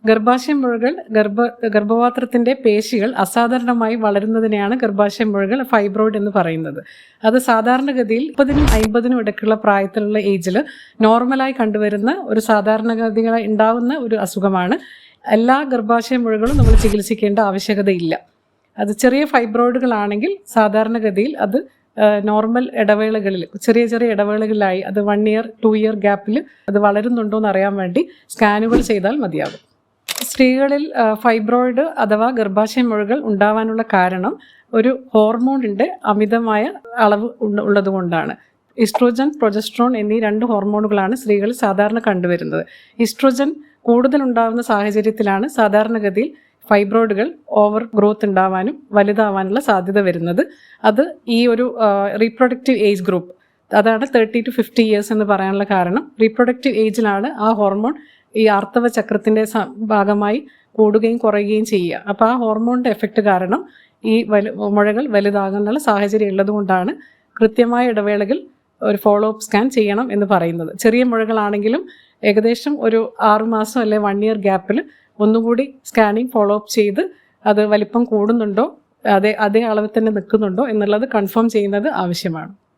ഗർഭാശയ മുഴകൾ ഗർഭപാത്രത്തിൻ്റെ പേശികൾ അസാധാരണമായി വളരുന്നതിനെയാണ് ഗർഭാശയ മുഴകൾ ഫൈബ്രോയിഡ് എന്ന് പറയുന്നത്. അത് സാധാരണഗതിയിൽ 30-നും 50-നും ഇടയ്ക്കുള്ള പ്രായത്തിലുള്ള ഏജിൽ നോർമലായി കണ്ടുവരുന്ന ഒരു സാധാരണഗതികളായി ഉണ്ടാവുന്ന ഒരു അസുഖമാണ്. എല്ലാ ഗർഭാശയ മുഴകളും നമ്മൾ ചികിത്സിക്കേണ്ട ആവശ്യകതയില്ല. അത് ചെറിയ ഫൈബ്രോയിഡുകളാണെങ്കിൽ സാധാരണഗതിയിൽ അത് നോർമൽ ഇടവേളകളിൽ ചെറിയ ചെറിയ ഇടവേളകളിലായി അത് 1 ഇയർ 2 ഇയർ ഗ്യാപ്പിൽ അത് വളരുന്നുണ്ടോ എന്ന് അറിയാൻ വേണ്ടി സ്കാനുകൾ ചെയ്താൽ മതിയാകും. സ്ത്രീകളിൽ ഫൈബ്രോയിഡ് അഥവാ ഗർഭാശയ മുഴകൾ ഉണ്ടാവാനുള്ള കാരണം ഒരു ഹോർമോണിൻ്റെ അമിതമായ അളവ് ഉള്ളതുകൊണ്ടാണ്. ഈസ്ട്രോജൻ, പ്രൊജസ്ട്രോൺ എന്നീ 2 ഹോർമോണുകളാണ് സ്ത്രീകളിൽ സാധാരണ കണ്ടുവരുന്നത്. ഈസ്ട്രോജൻ കൂടുതലുണ്ടാകുന്ന സാഹചര്യത്തിലാണ് സാധാരണഗതിയിൽ ഫൈബ്രോയിഡുകൾ ഓവർ ഗ്രോത്ത് ഉണ്ടാവാനും വലുതാവാനുള്ള സാധ്യത വരുന്നത്. അത് ഈ ഒരു റീപ്രൊഡക്റ്റീവ് ഏജ് ഗ്രൂപ്പ്, അതാണ് 30 to 50 ഇയേഴ്സ് എന്ന് പറയാനുള്ള കാരണം. റീപ്രൊഡക്റ്റീവ് ഏജിലാണ് ആ ഹോർമോൺ ഈ ആർത്തവ ചക്രത്തിൻ്റെ ഭാഗമായി കൂടുകയും കുറയുകയും ചെയ്യുക. അപ്പോൾ ആ ഹോർമോണിൻ്റെ എഫക്റ്റ് കാരണം ഈ മുഴകൾ വലുതാകാനുള്ള സാഹചര്യം ഉള്ളതുകൊണ്ടാണ് കൃത്യമായ ഇടവേളകൾ ഒരു ഫോളോ അപ്പ് സ്കാൻ ചെയ്യണം എന്ന് പറയുന്നത്. ചെറിയ മുഴകളാണെങ്കിലും ഏകദേശം ഒരു 6 മാസം അല്ലെ 1 ഇയർ ഗ്യാപ്പിൽ ഒന്നുകൂടി സ്കാനിങ് ഫോളോ അപ്പ് ചെയ്ത് അത് വലിപ്പം കൂടുന്നുണ്ടോ അതേ അളവിൽ തന്നെ നിൽക്കുന്നുണ്ടോ എന്നുള്ളത് കൺഫേം ചെയ്യുന്നത് ആവശ്യമാണ്.